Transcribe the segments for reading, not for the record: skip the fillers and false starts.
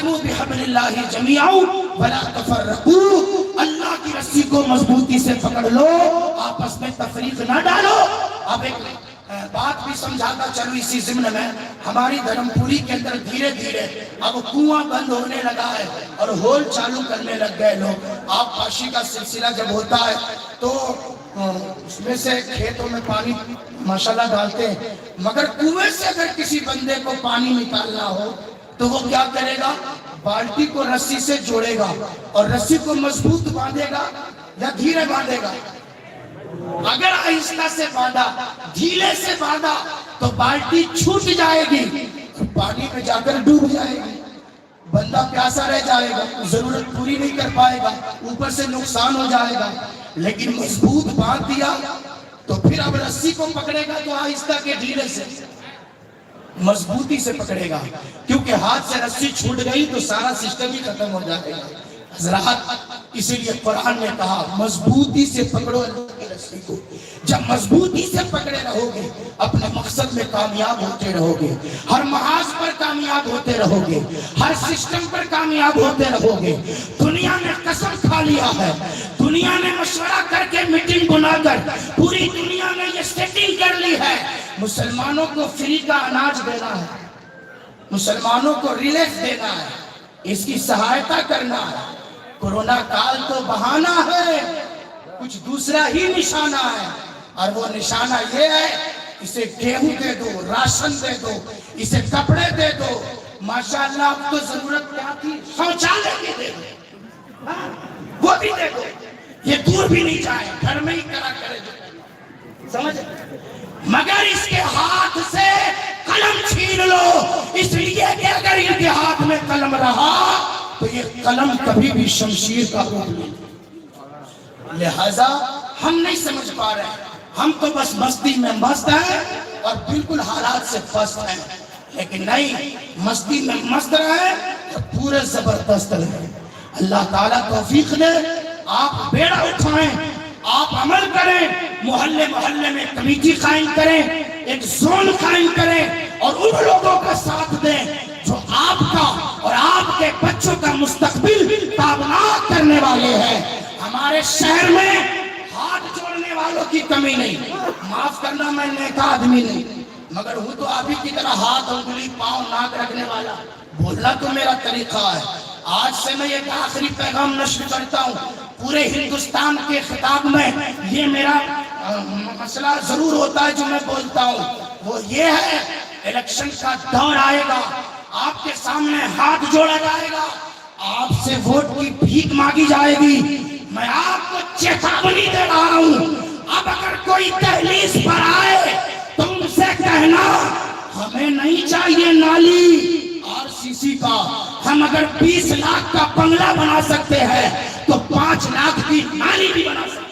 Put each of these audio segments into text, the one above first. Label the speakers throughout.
Speaker 1: وَاعْتَصِمُوا بِحَبْلِ اللَّهِ جَمِيعًا وَلَا تَفَرَّقُوا، اللہ کی رسی کو مضبوطی سے پکڑ لو، آپس میں تفریق نہ ڈالو۔ اب ایک بات بھی سمجھاتا چلو اسی ضمن میں، ہماری دھرم پوری کے اندر دھیرے دھیرے اب کنواں بند ہونے لگا ہے اور ہول چالو کرنے لگ گئے لوگ۔ آپ پاشی کا سلسلہ جب ہوتا ہے تو اس میں سے کھیتوں میں پانی ماشاءاللہ ڈالتے ہیں، مگر کنویں سے اگر کسی بندے کو پانی نکالنا ہو تو وہ کیا کرے گا؟ بالٹی کو رسی سے جوڑے گا اور رسی کو مضبوط باندھے گا یا دھیرے باندھے گا؟ اگر آہستہ سے باندھا، ڈھیلے سے باندھا تو بالٹی چھوٹ جائے گی، پانی میں جا کر ڈوب جائے گی، بندہ پیاسا رہ جائے گا، ضرورت پوری نہیں کر پائے گا، اوپر سے نقصان ہو جائے گا۔ لیکن مضبوط باندھ دیا تو پھر اب رسی کو پکڑے گا تو آہستہ کے ڈھیلے سے مضبوطی سے پکڑے گا، کیونکہ ہاتھ سے رسی چھوٹ گئی تو سارا سسٹم ہی ختم ہو جائے گا۔ حضرات اسی لیے قرآن نے کہا مضبوطی سے پکڑو اللہ کی رسی کو۔ جب مضبوطی سے پکڑے رہو گے اپنے مقصد میں کامیاب ہوتے رہو گے، ہر محاذ پر کامیاب ہوتے رہو گے، ہر سسٹم پر کامیاب ہوتے رہو گے۔ دنیا نے قسم کھا لیا ہے، دنیا نے مشورہ کر کے میٹنگ بنا کر پوری دنیا میں یہ سیٹنگ کر لی ہے، مسلمانوں کو فری کا اناج دینا ہے، مسلمانوں کو ریلیف دینا ہے، اس کی سہایتا کرنا ہے۔ کورونا کال تو بہانہ ہے، کچھ دوسرا ہی نشانہ ہے، اور وہ نشانہ یہ ہے اسے گیہوں دے دو، راشن دے دو، اسے کپڑے دے دو۔ ماشاءاللہ اب تو ضرورت کیا تھی؟ شوچالے کی دے دو، وہ بھی دے دو، یہ دور بھی نہیں جائے، گھر میں ہی کرا کرے جو سمجھ۔ مگر اس کے ہاتھ سے قلم چھین لو، اس لیے کہ اگر ان کے ہاتھ میں قلم رہا تو یہ قلم کبھی بھی شمشیر کا روپ نہیں۔ لہذا ہم نہیں سمجھ پا رہے، ہم تو بس مستی میں مست ہیں اور بالکل حالات سے پست ہیں، لیکن نہیں، مستی میں مست رہے تو پورے زبردست رہے۔ اللہ تعالیٰ توفیق دے، آپ بیڑا اٹھائیں، آپ عمل کریں، محلے محلے میں کمیٹی قائم کریں، ایک زون قائم کریں اور ان لوگوں کا ساتھ دیں جو آپ کا اور آپ کے بچوں کا مستقبل تابناک کرنے والے ہیں۔ ہمارے شہر میں ہاتھ جوڑنے والوں کی کمی نہیں، معاف کرنا میں نیک آدمی نہیں، مگر ہوں تو آپ ہی کی طرح ہاتھ، انگلی، پاؤں، ناک رکھنے والا، بولنا تو میرا طریقہ ہے۔ آج سے میں ایک آخری پیغام نشر کرتا ہوں، پورے ہندوستان کے خطاب میں یہ میرا مسئلہ ضرور ہوتا ہے جو میں بولتا ہوں، وہ یہ ہے الیکشن کا دور آئے گا، آپ کے سامنے ہاتھ جوڑا جائے گا، آپ سے ووٹ کی بھیک مانگی جائے گی۔ میں آپ کو چیتاونی دے رہا ہوں، اب اگر کوئی دہلیز پر آئے تو ان سے کہنا ہمیں نہیں چاہیے نالی آر سی سی کا، ہم اگر 20 لاکھ کا بنگلہ بنا سکتے ہیں تو 5 لاکھ کی نالی بھی بنا سکتے ہیں۔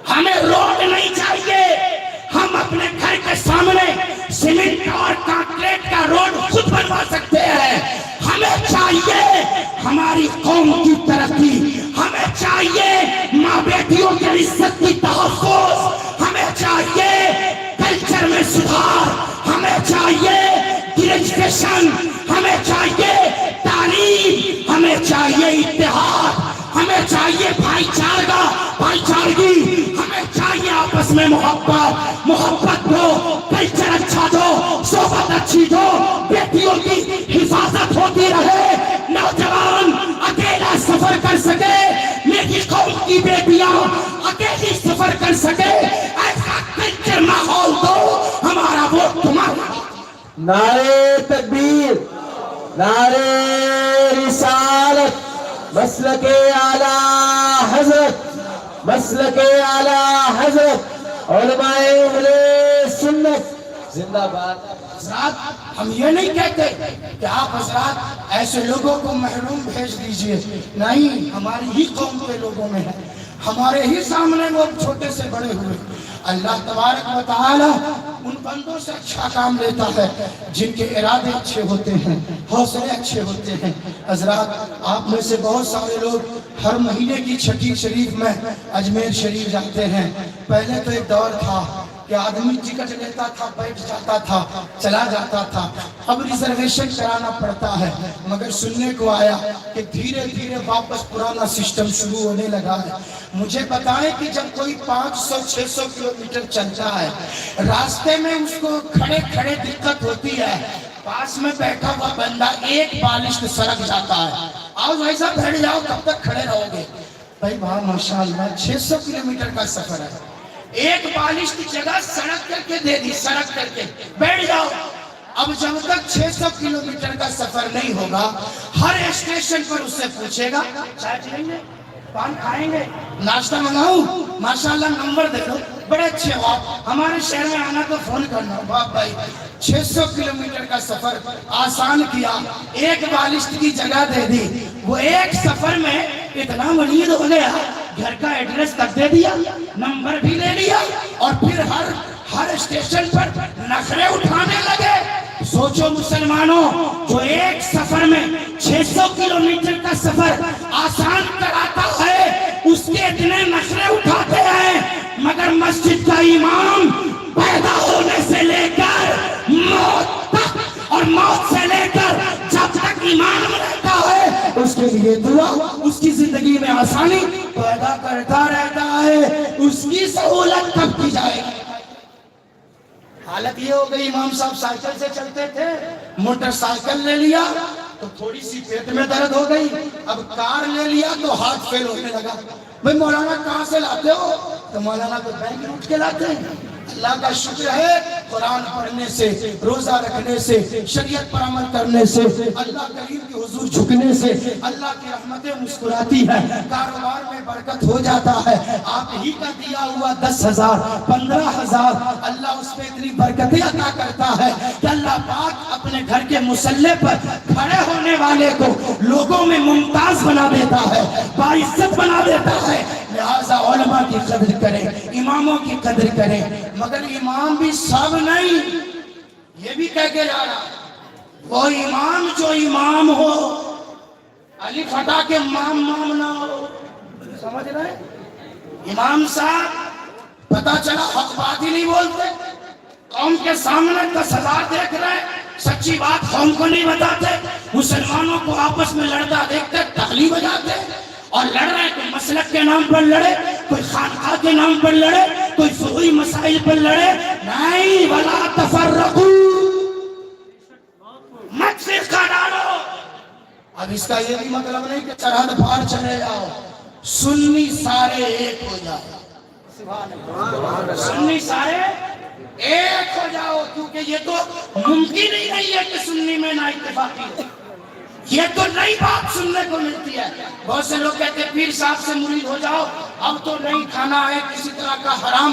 Speaker 1: ہمیں روڈ نہیں چاہیے، ہم اپنے گھر کے سامنے سیمنٹ اور کانکریٹ کا روڈ خود بنوا سکتے ہیں۔ ہمیں چاہیے ہماری قوم کی ترقی، ہمیں چاہیے ماں بیٹیوں کی عزت کی تحفظ، ہمیں چاہیے کلچر میں سدھار، ہمیں چاہیے گریجویشن، ہمیں چاہیے تعلیم، ہمیں چاہیے اتحاد، ہمیں چاہیے بھائی چارگی، ہمیں چاہیے آپس میں محبت دو، کلچر اچھا دو، صحبت اچھی دو، بیٹیوں کی حفاظت ہوتی رہے، نوجوان اکیلا سفر کر سکے، میری قوم کی بیٹیاں اکیلی سفر کر سکے، ایسا کلچر ماحول دو، ہمارا ووٹ تمہارا۔
Speaker 2: نعرہ تکبیر، نعرہ رسالت، مسلک اعلیٰ حضرت، مسلک اعلیٰ حضرت، علماء اہل سنت زندہ باد۔
Speaker 1: حضرات ہم یہ نہیں کہتے کہ آپ حضرات ایسے لوگوں کو محروم بھیج دیجئے، نہیں، ہماری ہی قوم کے لوگوں میں ہے، ہمارے ہی سامنے وہ چھوٹے سے بڑے ہوئے۔ اللہ تبارک و تعالی ان بندوں سے اچھا کام لیتا ہے جن کے ارادے اچھے ہوتے ہیں، حوصلے اچھے ہوتے ہیں۔ حضرات آپ میں سے بہت سارے لوگ ہر مہینے کی چھٹی شریف میں اجمیر شریف جاتے ہیں۔ پہلے تو ایک دور تھا کہ کہ آدمی ٹکٹ لیتا تھا، بیٹھ جاتا تھا، چلا جاتا تھا. اب ریزرویشن کرانا پڑتا ہے. مگر سننے کو آیا کہ دھیرے دھیرے واپس پرانا سسٹم شروع ہونے لگا ہے. مجھے بتائیں کہ جب کوئی 500-600 کلومیٹر چلتا ہے، راستے میں اس کو کھڑے کھڑے دقت ہوتی ہے، پاس میں بیٹھا ہوا بندہ ایک بالشت سرک جاتا ہے، آؤ بھائی صاحب بیٹھ جاؤ، کب تک کھڑے رہو گے؟ بھائی وہاں ماشاءاللہ 600 کلومیٹر کا سفر ہے، ایک بالشت جگہ سڑک کر کے دے دی، سڑک کر کے بیٹھ جاؤ. اب جب تک 600 کلومیٹر کا سفر نہیں ہوگا، ہر اسٹیشن پر اس سے پوچھے گا چائے پئیں گے، پان کھائیں گے، ناشتہ منگاؤں؟ ماشاءاللہ نمبر دے دو، بڑے اچھے ہو آپ، ہمارے شہر میں آنا تو فون کرنا. باپ بھائی 600 کلومیٹر کا سفر آسان کیا، ایک بالشت کی جگہ دے دی. وہ ایک سفر میں اتنا مرید ہو گیا، گھر کا ایڈریس تک دے دیا، نمبر بھی لے لیا، اور پھر ہر اسٹیشن پر نخرے اٹھانے لگے. سوچو مسلمانوں، جو ایک سفر میں 600 کلومیٹر کا سفر آسان کراتا ہے، اس کے اتنے نخرے اٹھاتے ہیں، مگر مسجد کا امام پیدا ہونے سے لے کر موت تک، اور موت سے لے کر جب تک امام رہتا ہے، اس کے لیے دعا، اس کی زندگی میں آسانی پیدا کرتا رہتا ہے. اس کی سہولت کب کی جائے گی؟ حالت یہ ہو گئی، امام صاحب سائیکل سے چلتے تھے، موٹر سائیکل لے لیا تو تھوڑی سی پیٹ میں درد ہو گئی، اب کار لے لیا تو ہاتھ فیل ہونے لگا. بھئی مولانا کہاں سے لاتے ہو؟ تو مولانا تو بینک لوٹ کے لاتے ہیں. اللہ کا شکر ہے، قرآن پڑھنے سے، روزہ رکھنے سے، شریعت پر عمل کرنے سے، اللہ کریم کی حضور جھکنے سے اللہ کی رحمتیں مسکراتی ہے، کاروبار میں برکت ہو جاتا ہے. آپ ہی کا دیا ہوا 10,000 15,000 اللہ اس پہ اتنی برکتیں عطا کرتا ہے کہ اللہ پاک اپنے گھر کے مصلے پر کھڑے ہونے والے کو لوگوں میں ممتاز بنا دیتا ہے، باعزت بنا دیتا ہے. لہذا علماء کی قدر کریں، اماموں کی قدر کریں. مگر امام بھی سب نہیں، یہ بھی کہہ کے جا رہا، وہ امام جو امام ہو، علی پھٹا کے مام نہ ہو. سمجھ رہے؟ امام صاحب پتا چلا حق بات ہی نہیں بولتے، قوم کے سامنے 10,000 دیکھ رہے، سچی بات قوم کو نہیں بتاتے، مسلمانوں کو آپس میں لڑتا دیکھتے تالی بجاتے، اور لڑ رہے، کوئی مسلک کے نام پر لڑے، کوئی خانقاہ کے نام پر لڑے، کوئی فروعی مسائل پر لڑے. نہیں، ولا تفرقوا، مت فرقہ ڈالو. اب اس کا یہ بھی مطلب نہیں کہ سرحد پار چلے جاؤ، سنی سارے ایک ہو جاؤ، سنی سارے ایک ہو جاؤ، کیونکہ یہ تو ممکن ہی نہیں ہے کہ سنی میں نہ اتفاقی. یہ تو نئی بات سننے کو ملتی ہے. بہت سے لوگ کہتے ہیں پیر صاحب سے مرید ہو جاؤ، اب تو نہیں کھانا ہے کسی طرح کا حرام،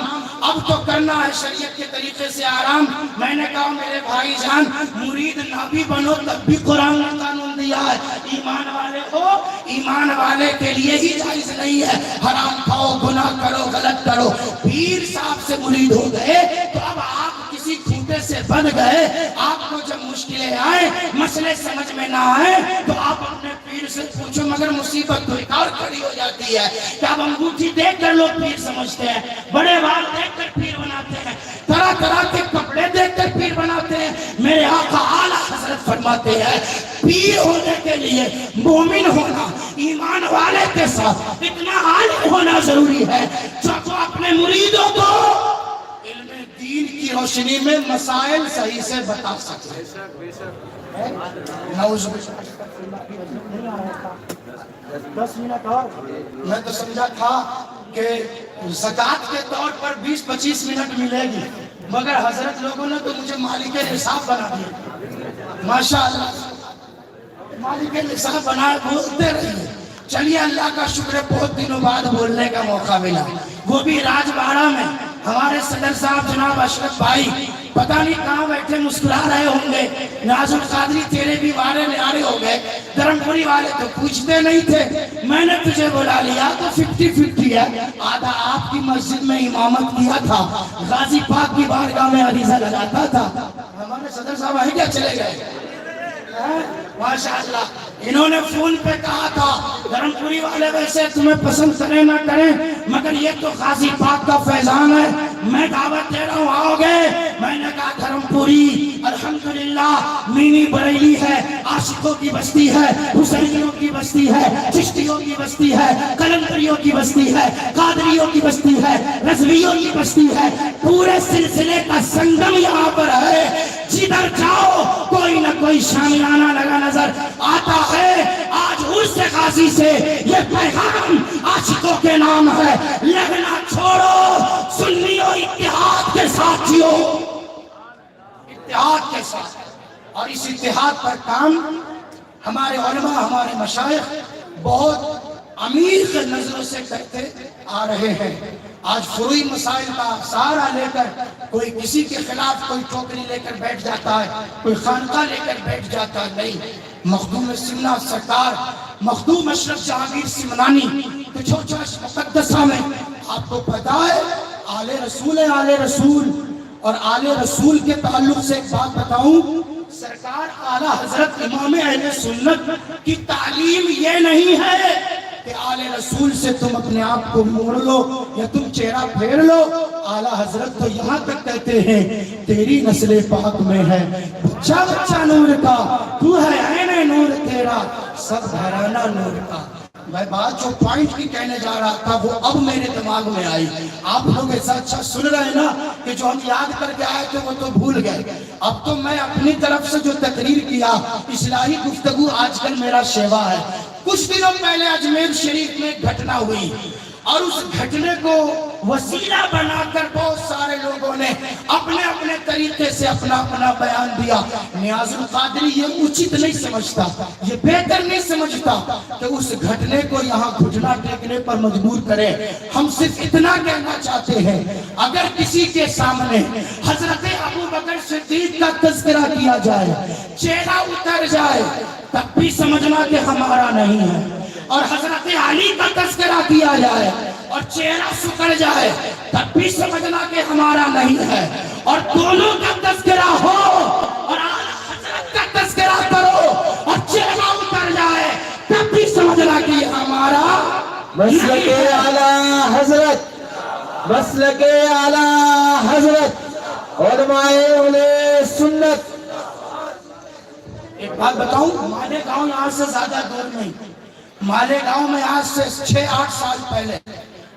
Speaker 1: اب تو کرنا ہے شریعت کے طریقے سے آرام. میں نے کہا میرے بھائی جان، مرید نہ بھی بنو تب بھی قرآن نے قانون دیا ہے، ایمان والے ہو، ایمان والے کے لیے ہی جائز نہیں ہے حرام کھاؤ، گناہ کرو، غلط کرو. پیر صاحب سے مرید ہو گئے تو اب آپ کسی کھوٹے سے بن گئے، آپ کو جب مشکلیں آئیں، مسئلے سمجھ میں نہ آئے تو آپ اپنے پیر سے پوچھو. مگر مصیبت تو ایک اور کھڑی ہو جاتی ہے کہ اب انگوٹھی دیکھ کر لوگ پیر سمجھتے ہیں، بڑے بال دیکھ کر پیر بناتے ہیں، طرح طرح کے کپڑے دیکھ کر پیر بناتے ہیں. میرے آقا اعلیٰ حضرت فرماتے ہیں پیر ہونے کے لیے مومن ہونا، ایمان والے کے ساتھ اتنا عالم ہونا ضروری ہے جو اپنے مریدوں کو علم دین کی روشنی میں مسائل صحیح سے بتا سکے. میں تو سمجھا تھا کہ زکوٰۃ کے طور پر 20-25 منٹ ملے گی، مگر حضرت لوگوں نے تو مجھے مالک نصاب بنا دیا. ماشاءاللہ مالک نصاب بنا، بولتے رہیے. چلیے اللہ کا شکر ہے بہت دنوں بعد بولنے کا موقع ملا، وہ بھی راج باڑہ میں. ہمارے صدر صاحب جناب اشرف بھائی پتہ نہیں کہاں بیٹھے مسکرا رہے ہوں گے. ناز القادری تیرے بھی وارے نیارے ہو گئے، دھرم پوری والے تو پوچھتے نہیں تھے، میں نے تجھے بلا لیا تو 50-50 ہے. آدھا آپ کی مسجد میں امامت کیا تھا، غازی پاک کی بارگاہ میں عریضہ لگاتا تھا. ہمارے صدر صاحب آئے کیا چلے گئے؟ ماشاءاللہ انہوں نے فون پہ کہا تھا دھرم پوری والے ویسے تمہیں پسند کریں نہ کریں، مگر یہ تو غازی پاک کا فیضان ہے، میں دعوت دے رہا ہوں، آؤ گے؟ میں نے کہا دھرم پوری الحمدللہ مینی بریلی ہے، عاشقوں کی بستی ہے، حسینیوں کی بستی ہے، چشتیوں کی بستی ہے، کلندریوں کی بستی ہے، قادریوں کی بستی ہے، رضویوں کی بستی ہے، پورے سلسلے کا سنگم یہاں پر ہے۔ جدھر جاؤ کوئی نہ کوئی شامیانہ لگا نظر آتا ہے۔ آج عرس غازی سے یہ پیغام عاشقوں کے نام ہے، لگنا چھوڑو، سنیوں اتحاد کے ساتھ جیو، اتحاد کے ساتھ۔ اور اس اتحاد پر کام ہمارے علماء، ہمارے مشائخ بہت عمیق نظروں سے کرتے آ رہے ہیں۔ آج فروعی مسائل کا سہارا لے کر کوئی کسی کے خلاف کوئی ٹوکری لے کر بیٹھ جاتا ہے، کوئی خانقاہ لے کر بیٹھ جاتا ہے، نہیں۔ مخدوم سمنہ سرکار مخدوم اشرف جہانگیر سمنانی چوچاش مقدسہ میں آپ کو پتا ہے آل رسول ہے، آل رسول۔ اور آل رسول کے تعلق سے ایک بات بتاؤں، سرکار اعلیٰ حضرت امام اہل سنت کی تعلیم یہ نہیں ہے کہ آل رسول سے تم اپنے آپ کو موڑ لو یا تم چہرہ پھیر لو۔ اعلیٰ حضرت تو یہاں تک کہتے ہیں تیری نسل پاک میں ہے بچہ بچہ نور کا، تو ہے عین نور تیرا، سب گھرانہ نور کا۔ میں بات جو پوائنٹ کی کہنے جا رہا تھا وہ اب میرے دماغ میں آئی۔ آپ لوگ ایسا اچھا سن رہے ہیں نا کہ جو ہم یاد کر کے آئے تھے وہ تو بھول گئے۔ اب تو میں اپنی طرف سے جو تقریر کیا، اصلاحی گفتگو آج کل میرا شیوا ہے۔ کچھ دنوں پہلے اجمیر شریف میں ایک گھٹنا ہوئی اور اس گھٹنے کو وسیلہ بنا کر بہت سارے لوگوں نے اپنے اپنے طریقے سے اپنا اپنا بیان دیا۔ نیاز القادری یہ اچت نہیں سمجھتا، یہ بہتر نہیں سمجھتا کہ اس گھٹنے کو یہاں گھٹنا ٹیکنے پر مجبور کرے۔ ہم صرف اتنا کہنا چاہتے ہیں، اگر کسی کے سامنے حضرت ابو بکر صدیق کا تذکرہ کیا جائے، چہرہ اتر جائے، تب بھی سمجھنا کہ ہمارا نہیں ہے، اور حضرت علی کا تذکرہ کیا جائے اور چہرہ سکڑ جائے تب بھی سمجھنا کہ ہمارا نہیں ہے، اور دونوں کا تذکرہ ہو اور اعلیٰ حضرت کا تذکرہ کرو اور چہرہ اتر جائے تب بھی سمجھنا کہ یہ ہمارا
Speaker 2: مسلک اعلیٰ حضرت، مسلک اعلیٰ حضرت، علماء اہل سنت۔
Speaker 1: ایک بات بتاؤں، مالیگاؤں یہاں سے زیادہ دور نہیں، مالیگاؤں میں آج سے 6-8 سال پہلے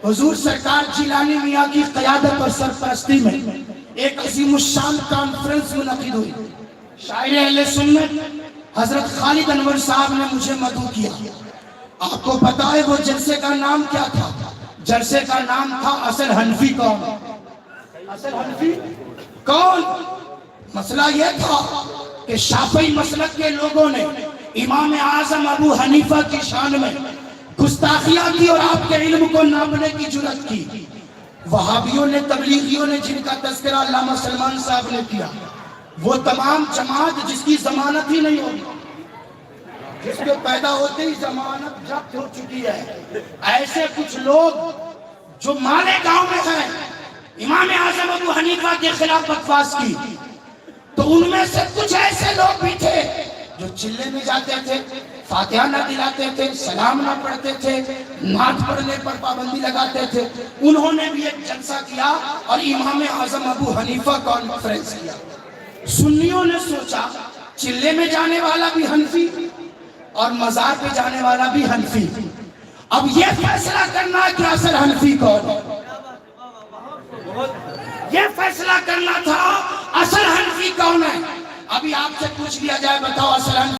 Speaker 1: حضور سرکار جیلانی میاں کی قیادت اور سرپرستی میں ایک عظیم الشان کانفرنس منعقد ہوئی۔ شاعر اہل سنت حضرت خالد انور صاحب نے مجھے مدعو کیا۔ آپ کو پتا ہے وہ جلسے کا نام کیا تھا؟ جلسے کا نام تھا اصل حنفی کون؟ اصل حنفی کون؟ مسئلہ یہ تھا کہ شافعی مسلک کے لوگوں نے امام اعظم ابو حنیفہ کی شان میں گستاخیاں کی اور آپ کے علم کو ناپنے کی جرات کی۔ وہابیوں نے، تبلیغیوں نے، جن کا تذکرہ علامہ سلمان صاحب نے کیا، وہ تمام جماعت جس کی ضمانت ہی نہیں ہوگی، جس کے پیدا ہوتے ہی ضمانت ضبط ہو چکی ہے، ایسے کچھ لوگ جو مالیگاؤں میں ہیں امام اعظم ابو حنیفہ کے خلاف بکواس کی، تو ان میں سے کچھ ایسے لوگ بھی تھے جو چلے میں جاتے تھے، فاتحہ نہ دلاتے تھے، سلام نہ پڑھتے تھے، نعت پڑھنے پر پابندی لگاتے تھے۔ انہوں نے بھی ایک جلسہ کیا اور امام اعظم ابو حنیفہ کانفرنس کیا۔ سنیوں نے سوچا چلے میں جانے والا بھی حنفی اور مزار پہ جانے والا بھی حنفی، اب یہ فیصلہ کرنا ہے کہ اصل حنفی کون ہے۔ یہ فیصلہ کرنا تھا اصل حنفی کون ہے۔ ابھی آپ سے پوچھ لیا جائے، بتاؤ اصل حنفی